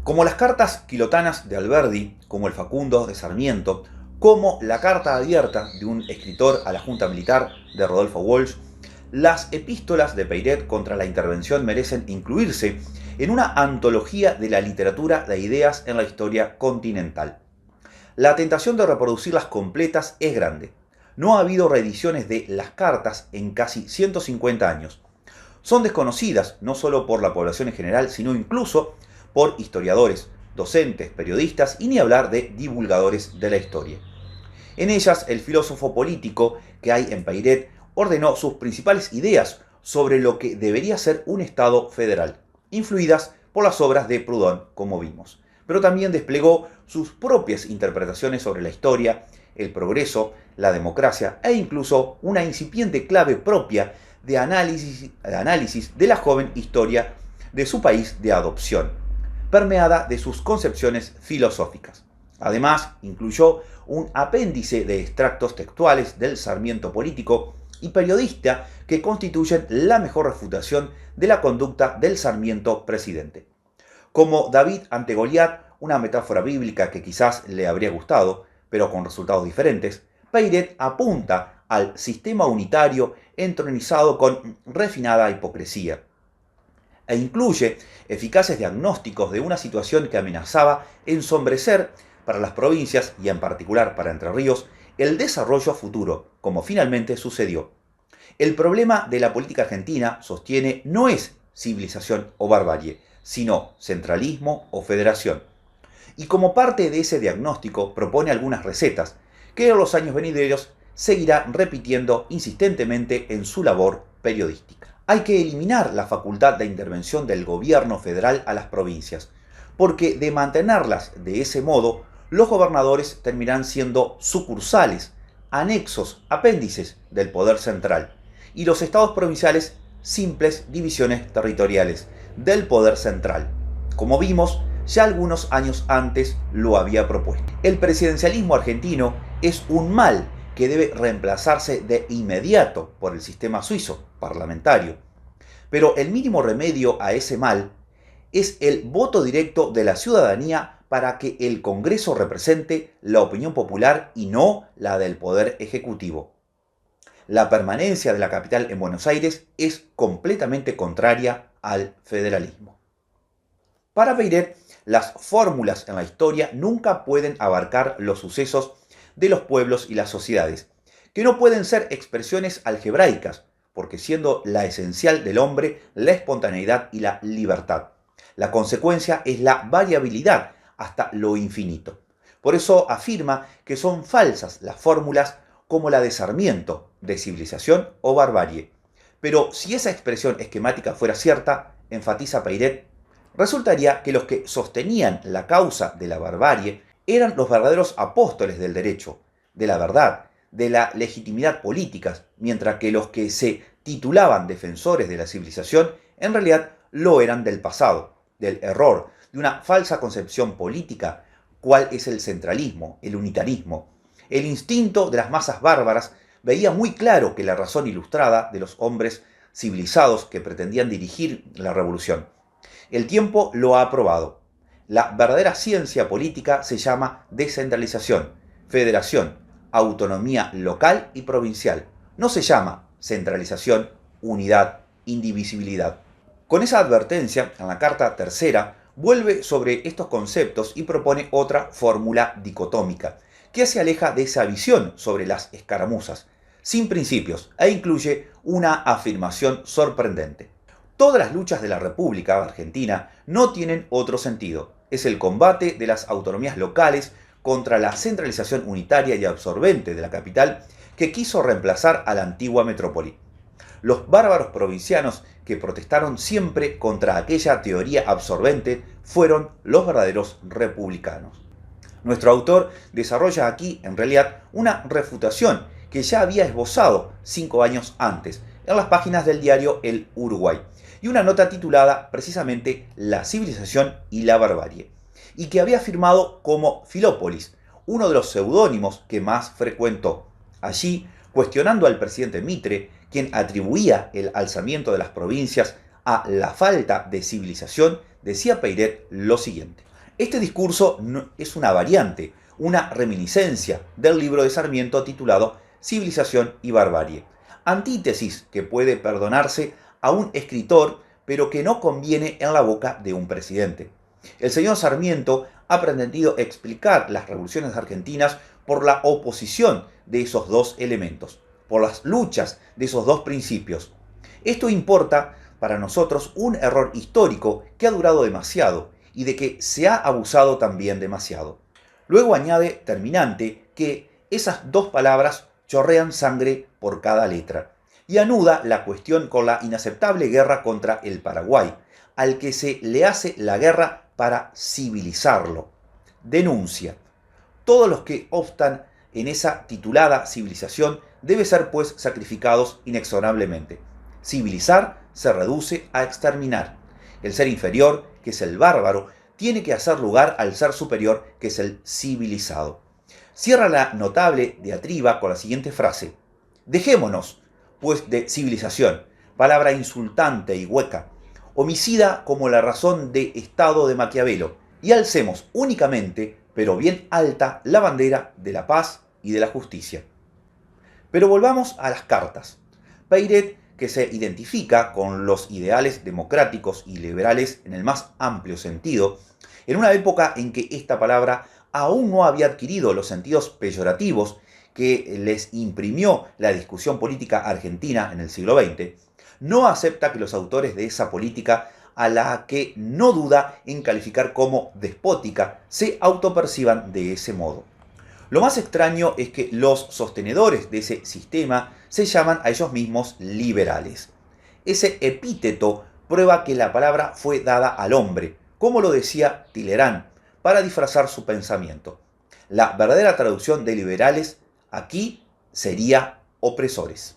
Como las cartas quilotanas de Alberdi, como el Facundo de Sarmiento, como la carta abierta de un escritor a la Junta Militar de Rodolfo Walsh, las epístolas de Peiret contra la intervención merecen incluirse en una antología de la literatura de ideas en la historia continental. La tentación de reproducirlas completas es grande. No ha habido reediciones de las cartas en casi 150 años. Son desconocidas no solo por la población en general, sino incluso por historiadores, docentes, periodistas y ni hablar de divulgadores de la historia. En ellas, el filósofo político que hay en Peiret ordenó sus principales ideas sobre lo que debería ser un Estado federal, influidas por las obras de Proudhon, como vimos. Pero también desplegó sus propias interpretaciones sobre la historia, el progreso, la democracia e incluso una incipiente clave propia de análisis de la joven historia de su país de adopción, permeada de sus concepciones filosóficas. Además, incluyó un apéndice de extractos textuales del Sarmiento político y periodista que constituyen la mejor refutación de la conducta del Sarmiento presidente. Como David ante Goliat, una metáfora bíblica que quizás le habría gustado, pero con resultados diferentes, Peiret apunta al sistema unitario entronizado con refinada hipocresía, e incluye eficaces diagnósticos de una situación que amenazaba ensombrecer para las provincias y en particular para Entre Ríos el desarrollo futuro, como finalmente sucedió. El problema de la política argentina, sostiene, no es civilización o barbarie, sino centralismo o federación. Y como parte de ese diagnóstico propone algunas recetas que en los años venideros seguirá repitiendo insistentemente en su labor periodística. Hay que eliminar la facultad de intervención del gobierno federal a las provincias, porque de mantenerlas de ese modo, los gobernadores terminarán siendo sucursales, anexos, apéndices del poder central, y los estados provinciales simples divisiones territoriales del poder central. Como vimos, ya algunos años antes lo había propuesto. El presidencialismo argentino es un mal que debe reemplazarse de inmediato por el sistema suizo parlamentario. Pero el mínimo remedio a ese mal es el voto directo de la ciudadanía para que el Congreso represente la opinión popular y no la del Poder Ejecutivo. La permanencia de la capital en Buenos Aires es completamente contraria al federalismo. Para Peiret, las fórmulas en la historia nunca pueden abarcar los sucesos de los pueblos y las sociedades, que no pueden ser expresiones algebraicas, porque siendo la esencial del hombre la espontaneidad y la libertad, la consecuencia es la variabilidad hasta lo infinito. Por eso afirma que son falsas las fórmulas como la de Sarmiento, de civilización o barbarie. Pero si esa expresión esquemática fuera cierta, enfatiza Peiret, resultaría que los que sostenían la causa de la barbarie eran los verdaderos apóstoles del derecho, de la verdad, de la legitimidad política, mientras que los que se titulaban defensores de la civilización en realidad lo eran del pasado, del error, de una falsa concepción política, cuál es el centralismo, el unitarismo. El instinto de las masas bárbaras veía muy claro que la razón ilustrada de los hombres civilizados que pretendían dirigir la revolución. El tiempo lo ha probado. La verdadera ciencia política se llama descentralización, federación, autonomía local y provincial. No se llama centralización, unidad, indivisibilidad. Con esa advertencia, en la carta tercera, vuelve sobre estos conceptos y propone otra fórmula dicotómica, que se aleja de esa visión sobre las escaramuzas, sin principios, e incluye una afirmación sorprendente. Todas las luchas de la República Argentina no tienen otro sentido. Es el combate de las autonomías locales contra la centralización unitaria y absorbente de la capital que quiso reemplazar a la antigua metrópoli. Los bárbaros provincianos que protestaron siempre contra aquella teoría absorbente fueron los verdaderos republicanos. Nuestro autor desarrolla aquí, en realidad, una refutación que ya había esbozado 5 años antes, en las páginas del diario El Uruguay, y una nota titulada precisamente La civilización y la barbarie, y que había firmado como Filópolis, uno de los seudónimos que más frecuentó. Allí, cuestionando al presidente Mitre, quien atribuía el alzamiento de las provincias a la falta de civilización, decía Peiret lo siguiente: Este discurso es una variante, una reminiscencia del libro de Sarmiento titulado Civilización y Barbarie, antítesis que puede perdonarse a un escritor pero que no conviene en la boca de un presidente. El señor Sarmiento ha pretendido explicar las revoluciones argentinas por la oposición de esos dos elementos, por las luchas de esos dos principios. Esto importa para nosotros un error histórico que ha durado demasiado y de que se ha abusado también demasiado. Luego añade terminante que esas dos palabras chorrean sangre por cada letra y anuda la cuestión con la inaceptable guerra contra el Paraguay, al que se le hace la guerra para civilizarlo. Denuncia. Todos los que obstan en esa titulada civilización deben ser pues sacrificados inexorablemente. Civilizar se reduce a exterminar. El ser inferior, que es el bárbaro, tiene que hacer lugar al ser superior, que es el civilizado. Cierra la notable diatriba con la siguiente frase: dejémonos, pues, de civilización, palabra insultante y hueca, homicida como la razón de Estado de Maquiavelo, y alcemos únicamente, pero bien alta, la bandera de la paz y de la justicia. Pero volvamos a las cartas. Peiret, que se identifica con los ideales democráticos y liberales en el más amplio sentido, en una época en que esta palabra aún no había adquirido los sentidos peyorativos que les imprimió la discusión política argentina en el siglo XX, no acepta que los autores de esa política, a la que no duda en calificar como despótica, se autoperciban de ese modo. Lo más extraño es que los sostenedores de ese sistema se llaman a ellos mismos liberales. Ese epíteto prueba que la palabra fue dada al hombre, como lo decía Talleyrand, para disfrazar su pensamiento. La verdadera traducción de liberales aquí sería opresores.